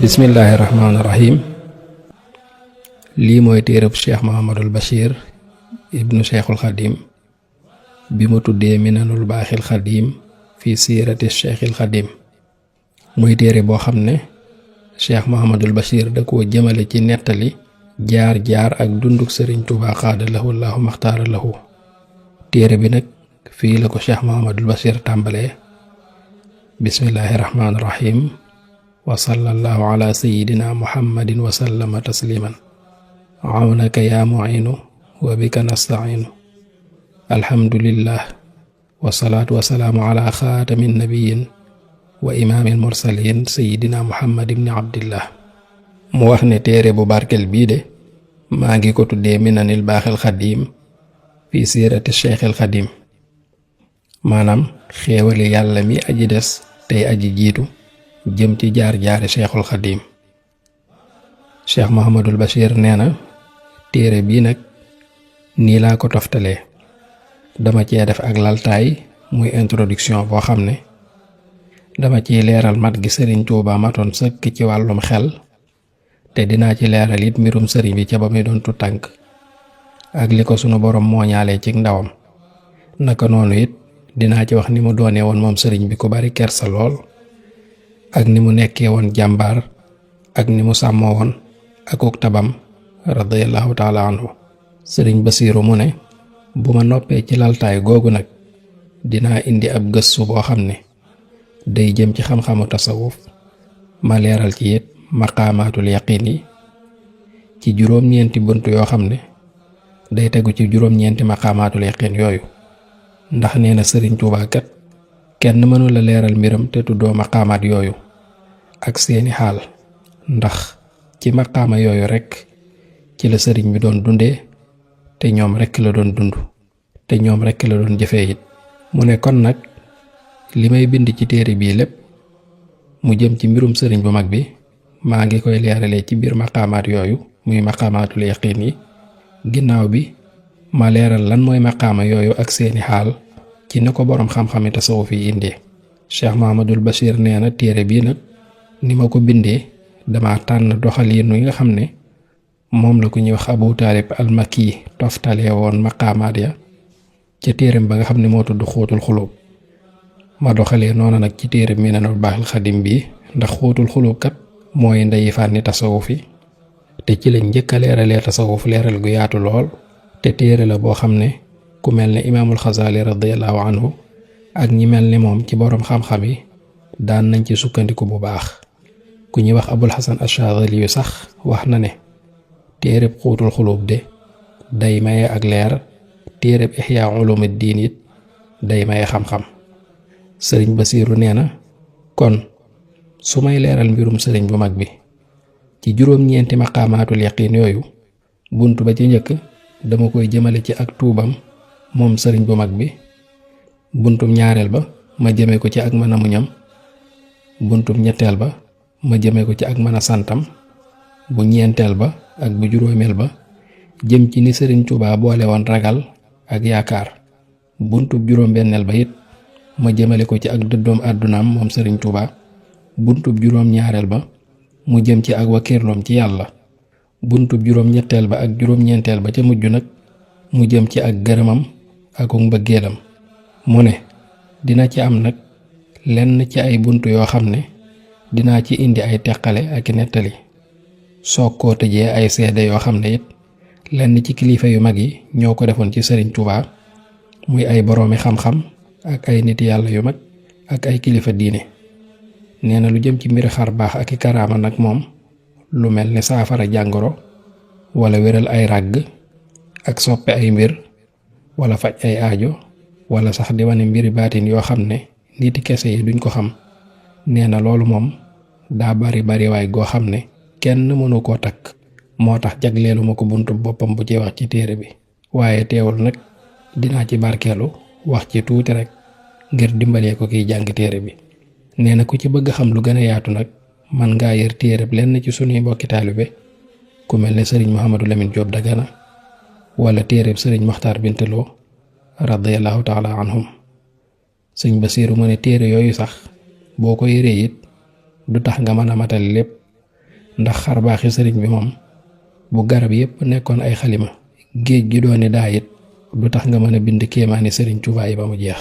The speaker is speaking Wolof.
bismillahi rahmaani rahim. lii mooy téereb cheikh Mouhamadul Bachir ibnu cheikhul xadim bi mu tuddee minanul baaxil xadim fi siirati cheikhil xadim. muy téere boo xam ne cheikh Mouhamadul Bachir da koo jëmale ci nettali jaar-jaar ak dunduk sëriñ Tuubaa xaada lahu llaahu maxtaara lahu. téere bi nag fii la ko cheikh Mouhamadul Bachir tàmbalee. bismillahi rahmaani rahim. wa sallallahu ala sayyidina muhammadin wa sallama tasliman. awnaka yaa mu'inu wa bika nasta'iinu. alhamdulillah wasalaatu wasalaamu ala xaatamin nabiyyin wa imaamil mursaliin sayyidina muhammad ibni abdillah. mu wax ne téere bu barkel bii de maa ngi ko tuddee minanil baaxil xadiim fi siirati cheikhil xadim. maanaam xéewali yàlla mi aji des tey aji jiitu jëm ci jaar-jaari cheikhul xadim. cheikh Mouhamadul Bachir nee na téere bii nag nii laa ko toftalee. dama cee def ak laltaay muy introduction boo xam ne dama ciy leeral mat gi sëriñ Tuubaa matoon sëkk ci wàllum xel, te dinaa ci leeral it mbirum sëriñ bi ca ba muy doon tànk ak li ko sunu borom mooñaalee ci ndawam. naka noonu it dinaa ci wax ni mu doonee woon moom sëriñ bi ku bari kersa lool, ak ni mu nekkee woon jàmbaar, ak ni mu sàmmoo woon akuk tabam radiyallahu taala anhu. sëriñ Basiiru mu ne bu ma noppee ci laltaay googu nag dinaa indi ab gëstu boo xam ne day jëm ci xam-xamu tasawuf. ma leeral ci it maqaamaatul yaqiin yi ci juróom-ñeenti bunt yoo xam ne day tegu ci juróom-ñeenti maqaamaatul yaqiin yooyu. ndax nee na sëriñ Tuubaa kat kenn mënula leeral mbiram te tuddoo maqaamaat yooyu ak seeni xaal, ndax ci maqaama yooyu rekk ci la sëriñ bi doon dundee, te ñoom rekk la doon dund, te ñoom rekk la doon jëfee it. mu ne kon nag li may bind ci téere bii lépp mu jëm ci mbirum sëriñ bu mag bi maa ngi koy leeralee ci biir maqaamaat yooyu muy maqaamaatul yaqiin yi. ginnaaw bi ma leeral lan mooy maqaama yooyu ak seeni xaal ci ni ko boroom xam-xami tasawuf yi indee. cheikh Mouhamadul Bachir nee na téere bii nag ni ma ko bindee dama tànn doxaliinu yi nga xam ne moom la ku ñuy wax Abu Taalib al-Makki toftalee woon maqaamaat ya ca téereem ba nga xam ne moo tudd xóotul xulub. ma doxalee noonu nag ci téere minanul baaxil xadim bii, ndax xóotul xulub kat mooy ndeyi fànni tasawuf yi, te ci lañ njëkk a leeralee tasawuf leeral gu yaatu lool. te téere la boo xam ne ku mel ne imaamul Xasaali radiyallahu anhu ak ñi mel ni moom ci boroom xam-xam yi daan nañ ci sukkandiku bu baax. ku ñuy wax Abul Hasan Ash-Shaadili yu sax wax na ne téereb xuutul xulub de day maye ak leer, téereb Ihyaa Ulumuddin it day maye xam-xam. sëriñ Basiiru nee na kon su may leeral mbirum sëriñ bu mag bi ci juróom-ñeenti maqaamaatul yaqiin yooyu, bunt ba ci njëkk dama koy jëmale ci ak tuubam moom sëriñ bu mag bi. buntum ñaareel ba ma jëme ko ci ak mën a muñam. buntum ñetteel ba ma jëme ko ci ak mën a santam. bu ñeenteel ba ak bu juróomeel ba jëm ci ni sëriñ Tuubaa boole woon ragal ak yaakaar. buntub juróom-benneel ba it ma jëmale ko ci ak dëddoom àddunaam moom sëriñ Tuubaa. buntub juróom-ñaareel ba mu jëm ci ak wakiirloom ci yàlla. buntub juróom-ñetteel ba ak juróom-ñeenteel ba ca mujj nag mu jëm ci ak gërëmam ak mbëggeelam. mu ne dina ci am nag lenn ci ay bunt yoo xam ne dinaa ci indi ay teqale ak nettali, soog koo tëjee ay seede yoo xam ne it lenn ci kilifa yu mag yi ñoo ko defoon ci sëriñ Tuubaa, muy ay boroomi xam-xam ak ay nit yàlla yu mag ak ay kilifa diine. nee na lu jëm ci mbiri xar baax ak i karaama nag moom lu mel ni saafara jàngoro wala wéral ay ràgg ak soppe ay mbir wala faj ay aajo wala sax di wane mbiri baatin yoo xam ne niti kese yi duñ ko xam. nee na loolu moom daa bari waay goo xam ne kenn mënu koo takk, moo tax jagleelu ma ko buntu boppam bu ci wax ci téere bi. waaye teewul nag dinaa ci barkeelu wax ci tuuti rek ngir dimbalee ko kiy jàng téere bi. nee na ku ci bëgg xam lu gën a yaatu nag man ngaa yër téereb lenn ci sunuy mbokki taalibe ku mel ne sëriñ Mouhamadou Lamine Diop Dagana wala téereb sëriñ Maxtaar Bintaloo radiyallahu taala anhum. sëñ Basiiru mu ne téere yooyu sax boo ko yëree it du tax nga mën a matali lépp ndax xarbaaxi sëriñ bi moom bu garab yépp nekkoon ay xalima géej gi dooni daa it du tax nga mën a bind kéemaani sëriñ Tuubaa yi ba mu jeex.